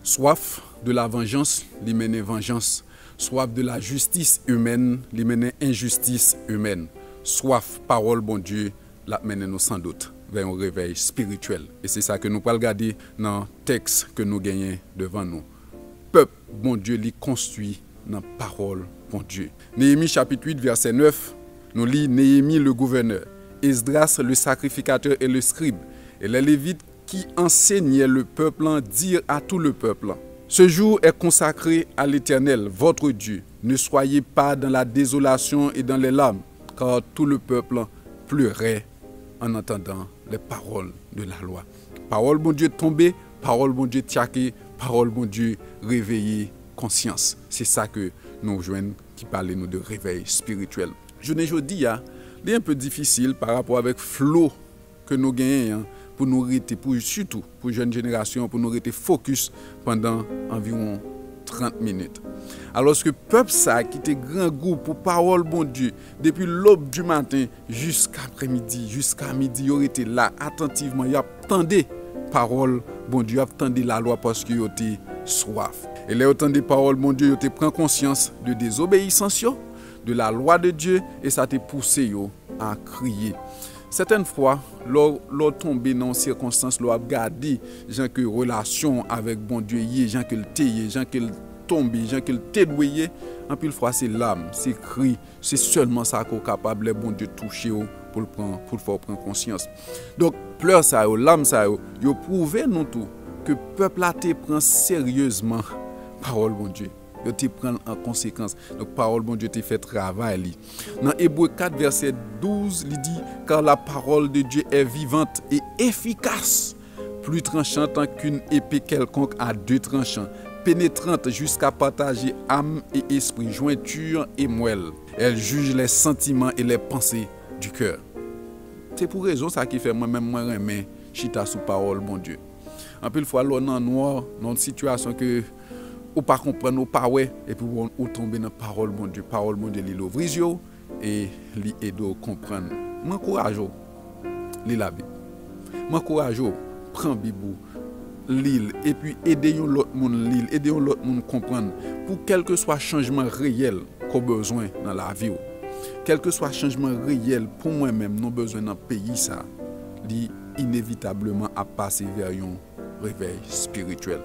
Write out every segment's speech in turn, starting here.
Soif de la vengeance, li mène vengeance. Soif de la justice humaine, li mène injustice humaine. Soif parole bon Dieu, la mène nous sans doute vers un réveil spirituel. Et c'est ça que nous allons regarder dans le texte que nous gagnons devant nous. Peuple bon Dieu li construit dans parole bon Dieu. Néhémie chapitre 8 verset 9, nous lit Néhémie le gouverneur, Esdras le sacrificateur et le scribe, et les Lévites qui enseignaient le peuple dirent à tout le peuple: ce jour est consacré à l'Éternel, votre Dieu. Ne soyez pas dans la désolation et dans les larmes, car tout le peuple pleurait en entendant les paroles de la loi. Parole bon Dieu tombée, parole bon Dieu tiaké, parole bon Dieu réveillé conscience. C'est ça que nous joignons qui parle nous de réveil spirituel. Je ne dis pas, c'est un peu difficile par rapport avec flot que nous gagnons pour nous rester, surtout pour la jeune génération, pour nous rester focus pendant environ 30 minutes. Alors que le peuple ça qui était grand goût pour parole bon Dieu, depuis l'aube du matin jusqu'à après-midi, jusqu'à midi, ils étaient là attentivement, ils attendaient parole bon Dieu, ils attendaient la loi parce qu'ils étaient soif. Et là, autant des paroles bon Dieu, ils prennent conscience de désobéissance, de la loi de Dieu, et ça t'a poussé à crier. Certaines fois, l'on tombe dans une circonstance, l'on a gardé gens que relation avec bon Dieu, gens que le téye, gens que le tombe, gens que le tédouye, en plus fois c'est l'âme, c'est cri, c'est seulement ça qu'on est capable de bon Dieu toucher pour faire prendre conscience. Donc pleurs ça, l'âme ça, yo prouvé nous tout que peuple a te prend sérieusement parole bon Dieu. Yo te prend en conséquence. Donc parole bon Dieu te fait travail. Dans Hébreux 4 verset 12, il dit: car la parole de Dieu est vivante et efficace, plus tranchante qu'une épée quelconque à deux tranchants, pénétrante jusqu'à partager âme et esprit, jointure et moelle. Elle juge les sentiments et les pensées du cœur. C'est pour raison ça qui fait moi-même moi remet chita sous parole bon Dieu. En plus fois l'on en noir dans une situation que ou pas comprendre ou pas ouais et puis ou tomber dans parole bon Dieu li l'ouvre yeux et li aider comprendre. M'encourage li la Bible. M'encourage prend Bible lire et puis aider l'autre monde lire, aider l'autre monde comprendre pour quel que soit changement réel qu'on besoin dans la vie. Quel que soit changement réel pour moi-même non besoin dans pays ça, li inévitablement à passer vers un réveil spirituel.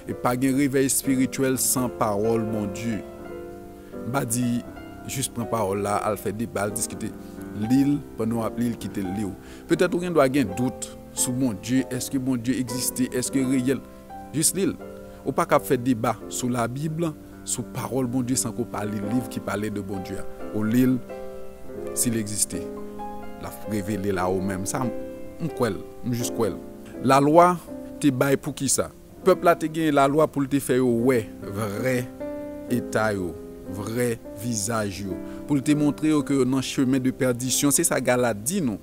Et pas un réveil spirituel sans parole, mon Dieu. Bah dit, juste prendre parole là, elle fait débat, discuter. L'île, pendant l'île qui te lit. Peut-être qu'on doit avoir un doute sur mon Dieu. Est-ce que mon Dieu existait? Est-ce que réel? Juste l'île. Ou pas qu'à faire débat sur la Bible, sur parole, bon Dieu, sans qu'on parle du livre qui parlait de bon Dieu. Ou l'île, s'il existait, la révéler là-haut même. Ça, juste quoi. La loi, te bail pour qui ça? Peuple a te gagné la loi pour te faire ouais vrai état yo, vrai visage yo, pour te montrer que dans chemin de perdition, c'est ça Galate dit nous.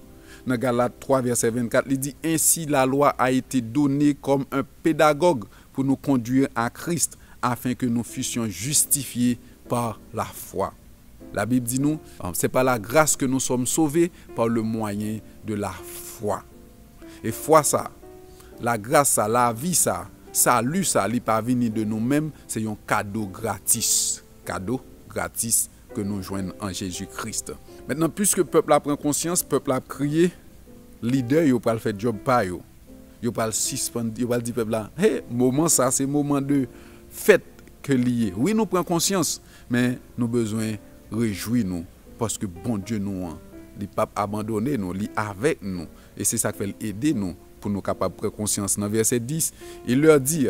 Dans Galate 3 verset 24, il dit ainsi la loi a été donnée comme un pédagogue pour nous conduire à Christ afin que nous fussions justifiés par la foi. La Bible dit nous, c'est par la grâce que nous sommes sauvés par le moyen de la foi. Et foi ça, la grâce ça, la vie ça, salut ça, il n'est pas venu de nous-mêmes, c'est un cadeau gratis. Cadeau gratis que nous joignons en Jésus-Christ. Maintenant, puisque le peuple a pris conscience, le peuple a crié, leader, il va faire job pas yo. Il va suspendre, il va dire peuple là, hey, moment ça, c'est moment de fête que lié. Oui, nous prenons conscience, mais nous avons besoin de réjouir nous parce que bon Dieu nous, il n'a pas abandonné nous, il est avec nous. Et c'est ça qui fait aider nous pour nous capables de prendre conscience. Dans verset 10, il leur dit: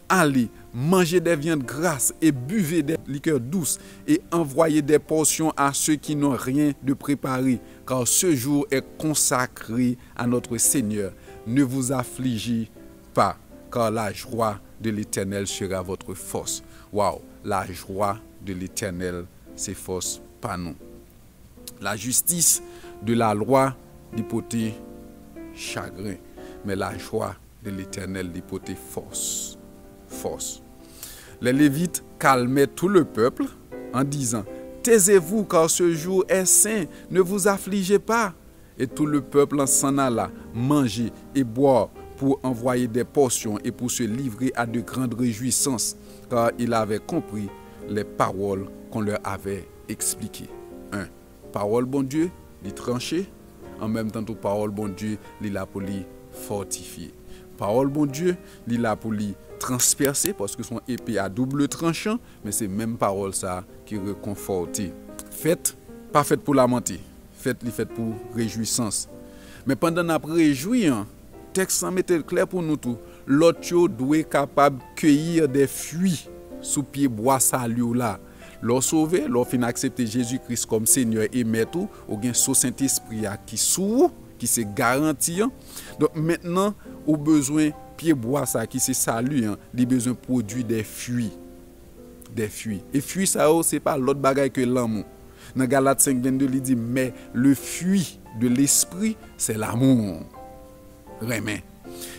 allez, mangez des viandes grasses et buvez des liqueurs douces et envoyez des portions à ceux qui n'ont rien de préparé, car ce jour est consacré à notre Seigneur. Ne vous affligez pas, car la joie de l'Éternel sera votre force. Waouh, la joie de l'Éternel, c'est force pas nous. La justice de la loi l'hypothèse chagrin, mais la joie de l'Éternel l'hypothèse force. Force. Les Lévites calmaient tout le peuple en disant: taisez-vous car ce jour est saint, ne vous affligez pas. Et tout le peuple s'en alla manger et boire pour envoyer des portions et pour se livrer à de grandes réjouissances, car il avait compris les paroles qu'on leur avait expliquées. 1. Parole bon Dieu, les trancher. En même temps, toute parole bon Dieu, il a pour les fortifier. Parole bon Dieu, il a pour les transpercer, parce que son épée à double tranchant, mais c'est même parole ça qui réconforte. Faites, pas faites pour lamenter, faites pour réjouissance. Mais pendant notre réjouir, texte en mettait clair pour nous tout. L'autre doit être capable de cueillir des fruits sous pied bois salut là. L'on sauvé, l'on fin accepter Jésus-Christ comme Seigneur et Maître, ou bien son Saint-Esprit qui sous, qui se garantit. Donc maintenant, au besoin pied bois ça qui se salut, il besoin produire des fruits. Des fruits. Et fruits ça c'est pas l'autre bagaille que l'amour. Dans Galates 5:22, il dit mais le fruit de l'esprit, c'est l'amour. Remen.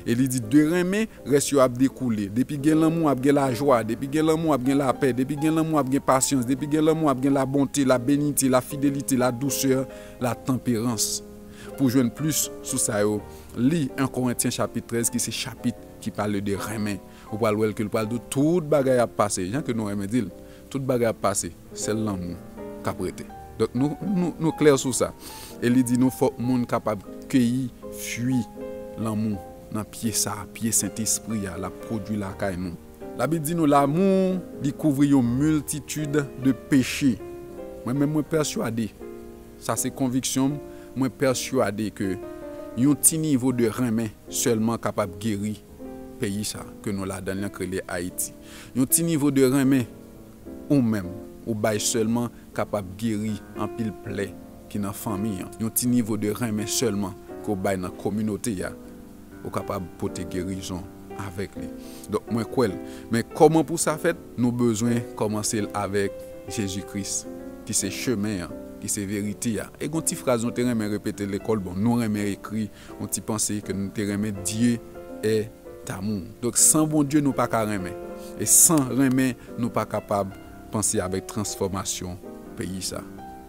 Et il dit de remen reste yo ap découler. Depuis gen l'amour ap gen la joie, depuis gen l'amour ap gen la paix, depuis gen l'amour ap gen patience, depuis gen l'amour ap gen la bonté, la bénité, la fidélité, la douceur, la tempérance. Pour joindre plus sous ça yo, lis 1 Corinthiens chapitre 13 qui c'est chapitre qui parle de remen. Ou parle que parle de toute bagaille a passé, gens que nous remen dit, toute bagaille a passé, c'est l'amour qu'a prêté. Donc nous clair sur ça. Et il dit nous faut monde capable cueillir fruit l'amour dans pied ça, pied Saint-Esprit la produit la caille nous. La Bible dit nous l'amour découvre une multitude de péchés. Moi persuadé, ça c'est conviction, moi persuadé que un petit niveau de remen seulement capable guérir pays ça que nous la donne créé Haïti. Un petit niveau de remen ou même ou bail seulement capable guérir en pile plaie qui dans famille. Un petit niveau de remen seulement qu'on bail dans communauté ya ou capable porter guérison avec lui. Donc moi quoi mais comment pour ça fait nous besoin commencer avec Jésus-Christ qui c'est chemin qui c'est vérité et une petite phrase nous terrain répéter l'école bon nous remet écrit on t'y penser que nous terrain Dieu est amour. Donc sans bon Dieu nous pas remet et sans remet nous pas capable penser avec transformation pays ça.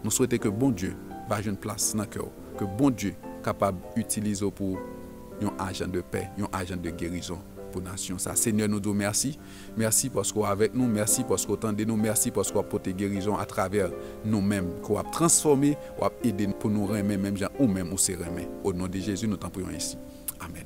Nous souhaitons que bon Dieu va une place dans cœur, que bon Dieu capable utiliser pour un agent de paix, un agent de guérison pour la nation. Ça, Seigneur, nous disons merci. Merci parce qu'on est avec nous. Merci parce qu'on entend nous. Merci parce qu'on a porté guérison à travers nous-mêmes. Qu'on a transformé, qu'on a aidé pour nous remettre, même gens ou même ou se remettre. Au nom de Jésus, nous t'en prions ici. Amen.